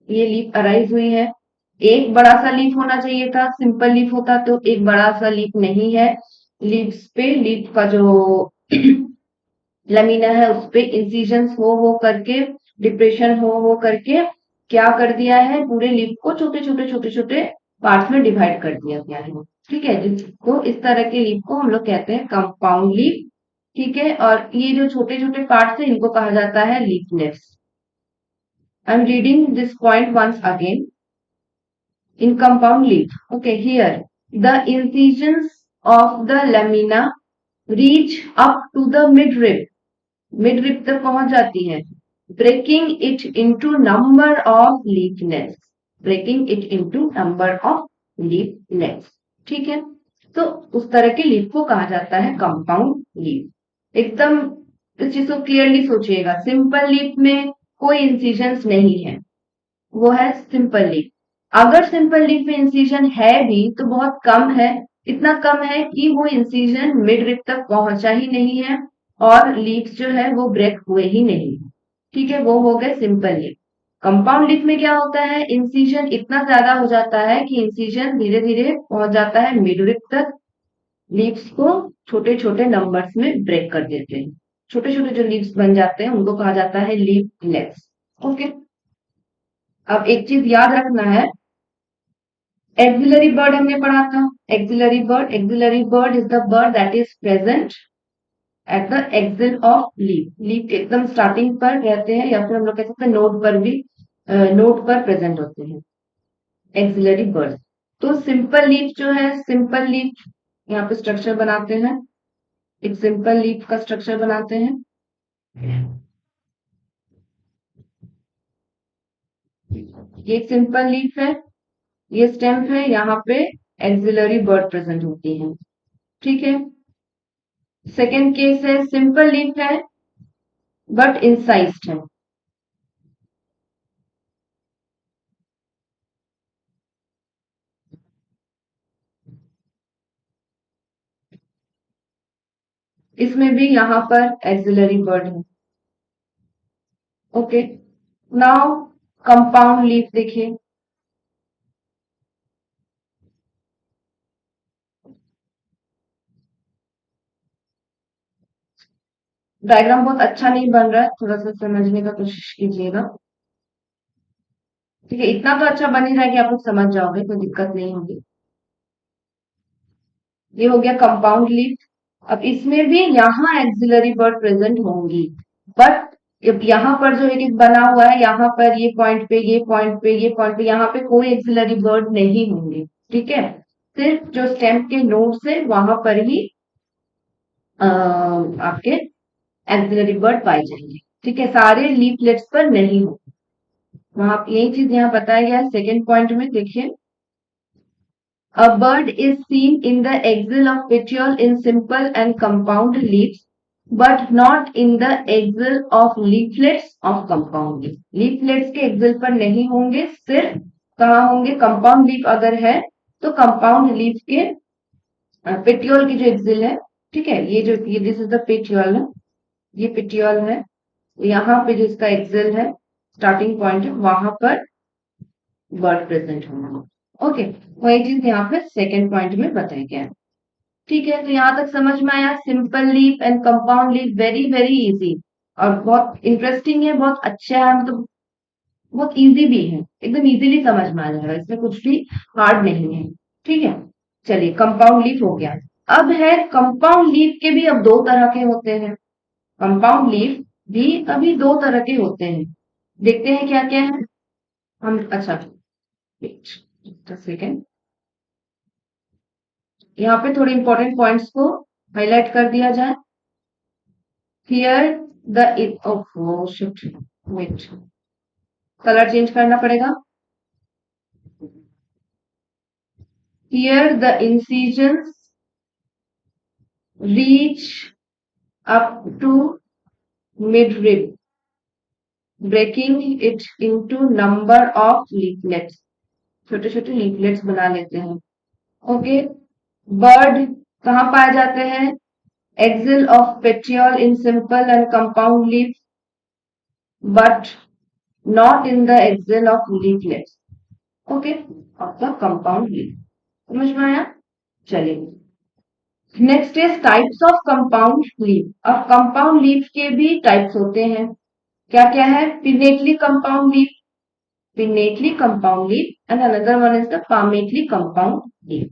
ये लीफ अराइज हुई है। एक बड़ा सा लीफ होना चाहिए था, सिंपल लीफ होता तो एक बड़ा सा लीफ नहीं है, लीव्स पे लीफ का जो लमीना है उस पे इंसिजन्स हो करके, डिप्रेशन हो करके क्या कर दिया है, पूरे लीफ को छोटे छोटे छोटे छोटे पार्ट्स में डिवाइड कर दिया गया है, ठीक है, जिसको इस तरह के लीफ को हम लोग कहते हैं कंपाउंड लीफ, ठीक है। और ये जो छोटे छोटे पार्ट्स है इनको कहा जाता है leaflets. I am reading this point once again. In compound leaf. Okay, here the incisions of the lamina reach up to the midrib. Midrib तक पहुंच जाती है, breaking it into number of leaflets. Breaking it into number of leaflets. ठीक है, तो उस तरह के लीफ को कहा जाता है कंपाउंड लीफ। एकदम इस चीज को क्लियरली सोचिएगा, सिंपल लीफ में कोई इंसिजन्स नहीं है, वो है सिंपल लीफ। अगर सिंपल लीफ में इंसिजन है भी तो बहुत कम है, इतना कम है कि वो इंसिजन मिड रिब तक पहुंचा ही नहीं है और लीव्स जो है वो ब्रेक हुए ही नहीं। ठीक है, वो हो गए सिंपल लीफ। कंपाउंड लीफ में क्या होता है, इंसिजन इतना ज्यादा हो जाता है कि इंसिजन धीरे धीरे पहुंच जाता है मिड रिब तक, लीव्स को छोटे छोटे नंबर्स में ब्रेक कर देते हैं। छोटे छोटे जो लीव्स बन जाते हैं उनको कहा जाता है लीफलेट्स। ओके, अब एक चीज याद रखना है, एक्सिलरी बर्ड हमने पढ़ा था। Axillary bud is the bird that is present at the axil of leaf. Leaf के एकदम स्टार्टिंग पर रहते हैं, या फिर हम लोग कह सकते हैं नोड पर भी, नोड पर प्रेजेंट होते हैं एक्सिलरी बर्ड। तो सिंपल लीफ जो है, सिंपल लीफ यहाँ पे स्ट्रक्चर बनाते हैं, एक सिंपल लीफ का स्ट्रक्चर बनाते हैं। ये एक सिंपल लीफ है, ये स्टेम है, यहाँ पे एक्सिलरी बर्ड प्रेजेंट होती है। ठीक है, सेकेंड केस है सिंपल लीफ है बट इंसाइज्ड है। इसमें भी यहाँ पर एक्सिलरी बर्ड है। ओके, नाउ कंपाउंड लीफ देखिए। डायग्राम बहुत अच्छा नहीं बन रहा है, थोड़ा सा समझने का कोशिश कीजिएगा। ठीक है, इतना तो अच्छा बन ही रहा है कि आप लोग समझ जाओगे, कोई दिक्कत नहीं होगी। ये हो गया कंपाउंड लीफ। अब इसमें भी यहाँ एक्सिलरी वर्ड प्रेजेंट होंगी, बट यहाँ पर जो एक एक बना हुआ है, यहाँ पर ये पॉइंट पे, ये पॉइंट पे, ये पॉइंट पे, यहाँ पे कोई एक्सिलरी वर्ड नहीं होंगे। ठीक है, सिर्फ जो स्टेम के नोड्स है वहां पर ही आपके एक्सिलरी वर्ड पाए जाएंगे। ठीक है, सारे लीफलेट्स पर नहीं होंगे। वहां यही चीज यहाँ बताया गया है सेकेंड पॉइंट में, देखिए। A bird is seen in the axil of petiole in simple and compound leaves, but not in the axil of leaflets of compound leaf. Leaflets के axil पर नहीं होंगे, सिर्फ कहाँ होंगे, कंपाउंड लीफ अगर है तो कंपाउंड लीफ के पेटियोल की जो एक्सिल है, ठीक है, ये जो ये दिस इज द पेटियोल है, ये पेटियोल है, यहाँ पे जो इसका एक्सिल है, स्टार्टिंग पॉइंट है, वहां पर बर्ड प्रेजेंट होंगे। ओके, वही चीज यहाँ पे सेकेंड पॉइंट में बताया गया है। ठीक है, तो यहाँ तक समझ में आया, simple leaf and compound leaf, very very easy और बहुत इंटरेस्टिंग है, बहुत अच्छा है, मतलब बहुत इजी भी है, एकदम इजीली समझ में आ जाएगा, इसमें कुछ भी हार्ड नहीं है। ठीक है, चलिए कंपाउंड लीफ हो गया। अब है कंपाउंड लीफ के भी अब दो तरह के होते हैं। कंपाउंड लीफ भी अभी दो तरह के होते हैं, देखते हैं क्या क्या है हम। अच्छा, सेकेंड, यहाँ पे थोड़े इंपॉर्टेंट पॉइंट्स को हाईलाइट कर दिया जाए। Here the oh shit, wait, colour change करना पड़ेगा। Here the incisions reach up to mid rib, breaking it into number of leaflets. छोटे छोटे लीफलेट्स बना लेते हैं। ओके, बर्ड कहाँ पाए जाते हैं, axil of petiole in simple and compound leaf, but not in the axil of leaflets. Okay, आपका कंपाउंड लीफ समझ में आया। चलिए, next is types of compound leaf. अब कंपाउंड लीफ के भी टाइप्स होते हैं, क्या क्या है, pinnately compound leaf, pinnately compound leaf and another one is the palmately compound leaf.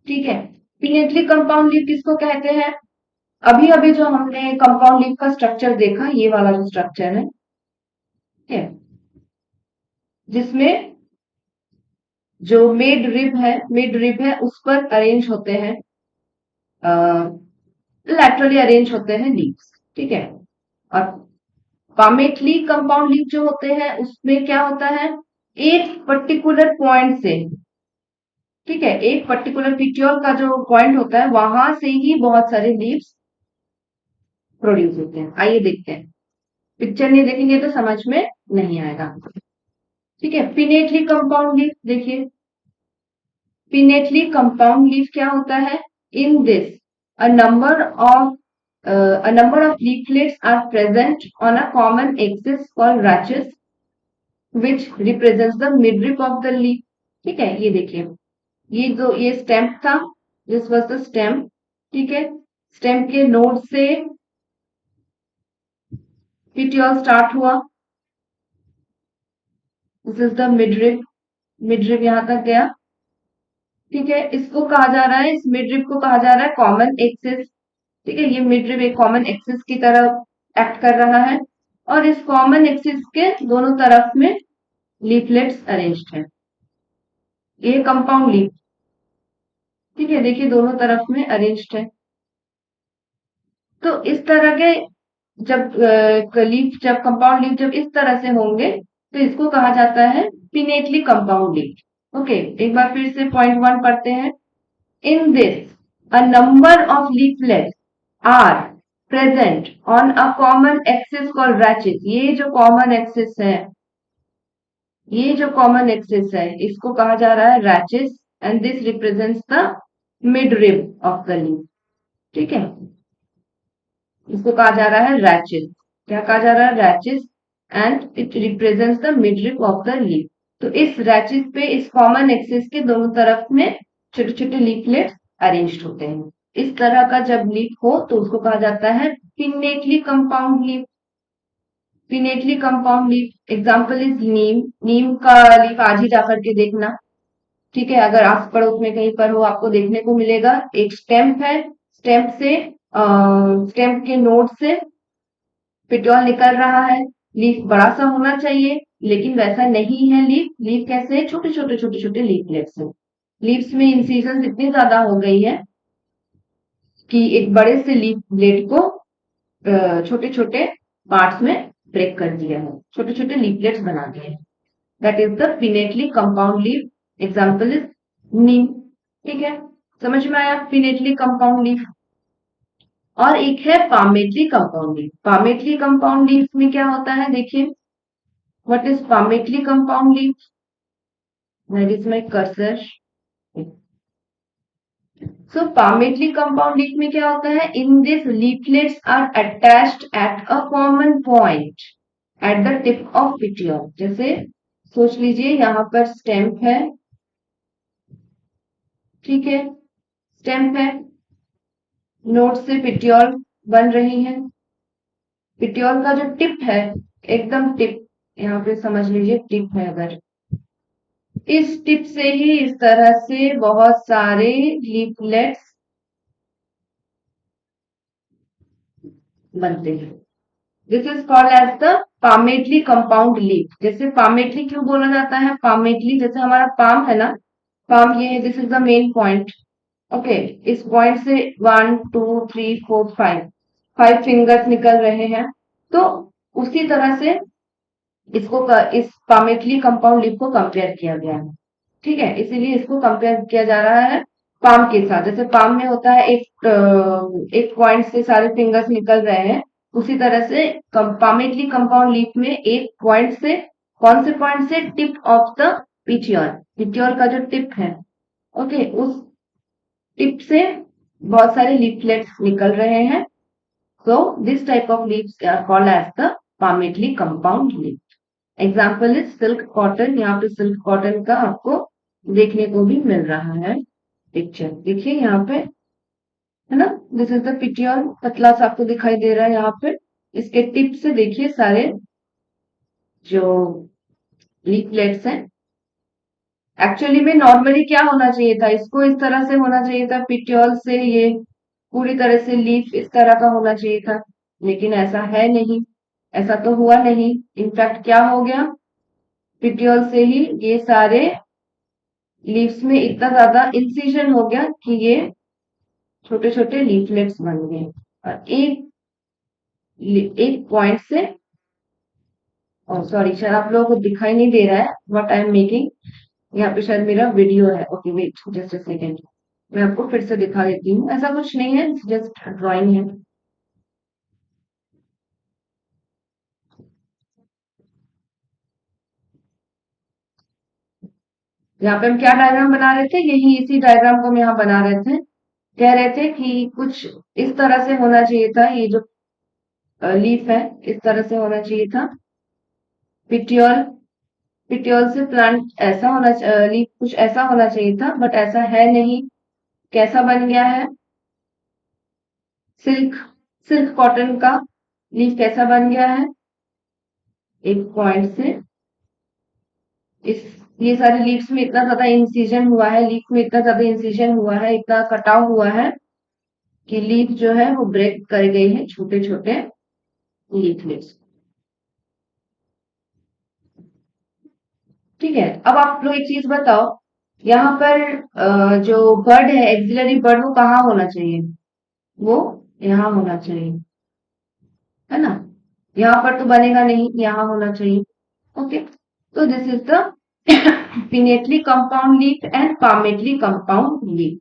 ठीक है, पिनेटली कंपाउंड लीफ किसको कहते हैं, अभी अभी जो हमने कंपाउंड लीफ का स्ट्रक्चर देखा, ये वाला जो स्ट्रक्चर है, ठीक है, जिसमें जो मिड रिब है उस पर अरेंज होते हैं, लैटरली अरेंज होते हैं लीव्स। ठीक है, और पामेटली कंपाउंड लीफ जो होते हैं उसमें क्या होता है, एक पर्टिकुलर पॉइंट से, ठीक है, एक पर्टिकुलर पिट्यूल का जो पॉइंट होता है वहां से ही बहुत सारे लीव्स प्रोड्यूस होते हैं। आइए देखते हैं, पिक्चर नहीं देखेंगे तो समझ में नहीं आएगा। ठीक है, पिनेटली कंपाउंड लीफ देखिए, पिनेटली कंपाउंड लीफ क्या होता है? In this a number of leaflets are present on a common axis called rachis which represents the midrib of the leaf. ठीक है, ये देखिए, ये स्टेम था, दिस वाज द स्टेम। ठीक है, स्टेम के नोड से पिटियोल स्टार्ट हुआ, this is the midrib, midrib यहां तक गया। ठीक है, इसको कहा जा रहा है, इस मिडरिब को कहा जा रहा है कॉमन एक्सिस। ठीक है, ये मिडरिब एक कॉमन एक्सिस की तरह एक्ट कर रहा है और इस कॉमन एक्सिस के दोनों तरफ में लीफलेट्स अरेंज्ड है। ये कंपाउंड लीफ, ठीक है, देखिए दोनों तरफ में अरेंज्ड है। तो इस तरह के जब लीफ, जब कंपाउंड लीफ जब इस तरह से होंगे तो इसको कहा जाता है पिनेटली कंपाउंड लीफ। ओके, एक बार फिर से पॉइंट वन पढ़ते हैं। In this a number of leaflets are present on a common axis called rachis. ये जो कॉमन एक्सिस है, ये जो कॉमन एक्सिस है इसको कहा जा रहा है rachis and this represents the mid rib of the leaf. ठीक है, इसको कहा जा रहा है रैचेस। क्या कहा जा रहा है? Rachis, and it represents the midrib of the leaf. तो इस रैचेस पे, इस कॉमन एक्सिस के दोनों तरफ में छोटे छोटे लीफलेट्स अरेंज्ड होते हैं। इस तरह का जब लीफ हो तो उसको कहा जाता है pinnately compound leaf. Pinnately compound leaf example is neem. Neem का लीफ आज ही जाकर के देखना। ठीक है, अगर आस पड़ोस में कहीं पर हो आपको देखने को मिलेगा, एक स्टेम्प है, स्टेम्प से स्टेम्प के नोड से पिट्योल निकल रहा है। लीफ बड़ा सा होना चाहिए लेकिन वैसा नहीं है। लीफ लीफ कैसे है? छोटे छोटे छोटे छोटे लीफलेट्स हैं। लीव्स में इंसिजन इतनी ज्यादा हो गई है कि एक बड़े से लीफलेट को छोटे छोटे पार्ट्स में ब्रेक कर दिया है, छोटे छोटे लीफलेट्स बना दिए हैं। That is the pinnately compound leaf. Example is neem. ठीक है, समझ में आया पिनेटली कंपाउंड लीफ। और एक है palmately compound leaf. Palmately compound leaf में क्या होता है देखिए, what is palmately compound leaf? That is my cursor. So palmately compound leaf में क्या होता है? In this leaflets are attached at a common point at the tip of petiole. जैसे सोच लीजिए यहाँ पर स्टेम्प है, ठीक है, स्टेम्प है, नोड से पिटियोल बन रही है। पिटियोल का जो टिप है, एकदम टिप, यहाँ पे समझ लीजिए टिप है, अगर इस टिप से ही इस तरह से बहुत सारे लीफलेट्स बनते हैं। This is called as the palmately compound leaf. जैसे पामेटली क्यों बोला जाता है? पामेटली, जैसे हमारा पाम है ना, पाम ये है, this is the main point. Okay, इस पॉइंट से 1 2 3 4 5 5 फिंगर्स निकल रहे हैं। तो उसी तरह से इस पामेटली कंपाउंड लीफ को कंपेयर किया गया है। ठीक है, इसीलिए इसको कंपेयर किया जा रहा है पाम के साथ। जैसे पाम में होता है एक पॉइंट से सारे फिंगर्स निकल रहे हैं, उसी तरह से पामेटली कंपाउंड लीफ में एक पॉइंट से, कौन से पॉइंट से? Tip of the petiole. Petiole का जो टिप है, ओके, उस टिप से बहुत सारे लीफलेट्स निकल रहे हैं। So this type of leaves are called as the palmately compound leaf. Example is silk cotton. यहाँ पे सिल्क कॉटन का आपको देखने को भी मिल रहा है पिक्चर। देखिए यहाँ पे, है ना, दिस इज द पिटियोल, पतला सा आपको दिखाई दे रहा है यहाँ पे। इसके टिप से देखिए सारे जो लीफलेट्स हैं। एक्चुअली में नॉर्मली क्या होना चाहिए था? इसको इस तरह से होना चाहिए था, पिटियोल से ये पूरी तरह से लीफ इस तरह का होना चाहिए था, लेकिन ऐसा है नहीं, ऐसा तो हुआ नहीं। इनफैक्ट क्या हो गया, पिटियोल से ही ये सारे लीव्स में इतना ज्यादा इंसिजन हो गया कि ये छोटे छोटे लीफलेट्स बन गए। और एक पॉइंट से, सॉरी शायद आप लोगों को दिखाई नहीं दे रहा है व्हाट आई एम मेकिंग। यहाँ पे शायद मेरा वीडियो है। Okay wait just a second, मैं आपको फिर से दिखा देती हूँ। ऐसा कुछ नहीं है, जस्ट ड्राइंग है। यहाँ पे हम क्या डायग्राम बना रहे थे, यही इसी डायग्राम को हम यहाँ बना रहे थे। कह रहे थे कि कुछ इस तरह से होना चाहिए था, ये जो लीफ है इस तरह से होना चाहिए था। पिटियोल, पिटियोल से प्लांट ऐसा होना, लीफ कुछ ऐसा होना चाहिए था, बट ऐसा है नहीं। कैसा बन गया है, सिल्क, सिल्क कॉटन का लीफ कैसा बन गया है, एक पॉइंट से इस, ये सारे लीव्स में इतना ज्यादा इंसिजन हुआ है, लीफ में इतना ज्यादा इंसिजन हुआ है, इतना कटाव हुआ है कि लीफ जो है वो ब्रेक कर गई है, छोटे छोटे लीफलेट्स। ठीक है, अब आप लोग एक चीज बताओ, यहाँ पर जो बर्ड है, एक्सिलरी बर्ड, वो कहाँ होना चाहिए, वो यहाँ होना चाहिए, है ना। यहाँ पर तो बनेगा नहीं, यहाँ होना चाहिए। ओके, तो this is the pinnately compound leaf and palmately compound leaf.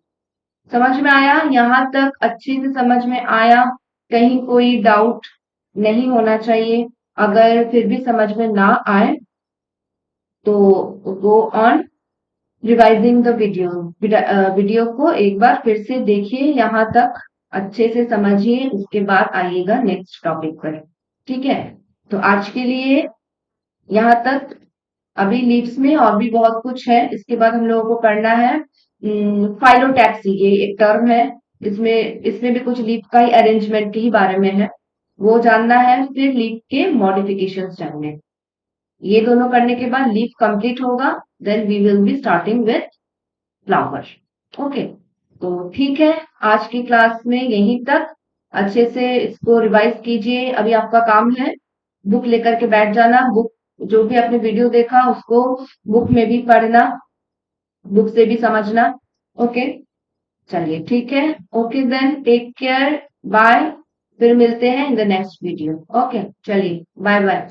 समझ में आया, यहाँ तक अच्छे से समझ में आया, कहीं कोई डाउट नहीं होना चाहिए। अगर फिर भी समझ में ना आए तो go on revising the video, video को एक बार फिर से देखिए, यहाँ तक अच्छे से समझिए, उसके बाद आइएगा नेक्स्ट टॉपिक पर। ठीक है, तो आज के लिए यहाँ तक। अभी लीव्स में और भी बहुत कुछ है, इसके बाद हम लोगों को करना है फाइलोटैक्सी, ये एक टर्म है, इसमें इसमें भी कुछ लीफ का ही अरेंजमेंट के ही बारे में है, वो जानना है। फिर लीफ के मॉडिफिकेशंस जानने हैं। ये दोनों करने के बाद लीफ कंप्लीट होगा, then we will be starting with flower. Okay, तो ठीक है, आज की क्लास में यहीं तक। अच्छे से इसको रिवाइज कीजिए। अभी आपका काम है बुक लेकर के बैठ जाना, बुक जो भी आपने वीडियो देखा उसको बुक में भी पढ़ना, बुक से भी समझना। ओके, चलिए ठीक है। Okay then, take care, bye. फिर मिलते हैं in the next video. Okay, चलिए, बाय बाय।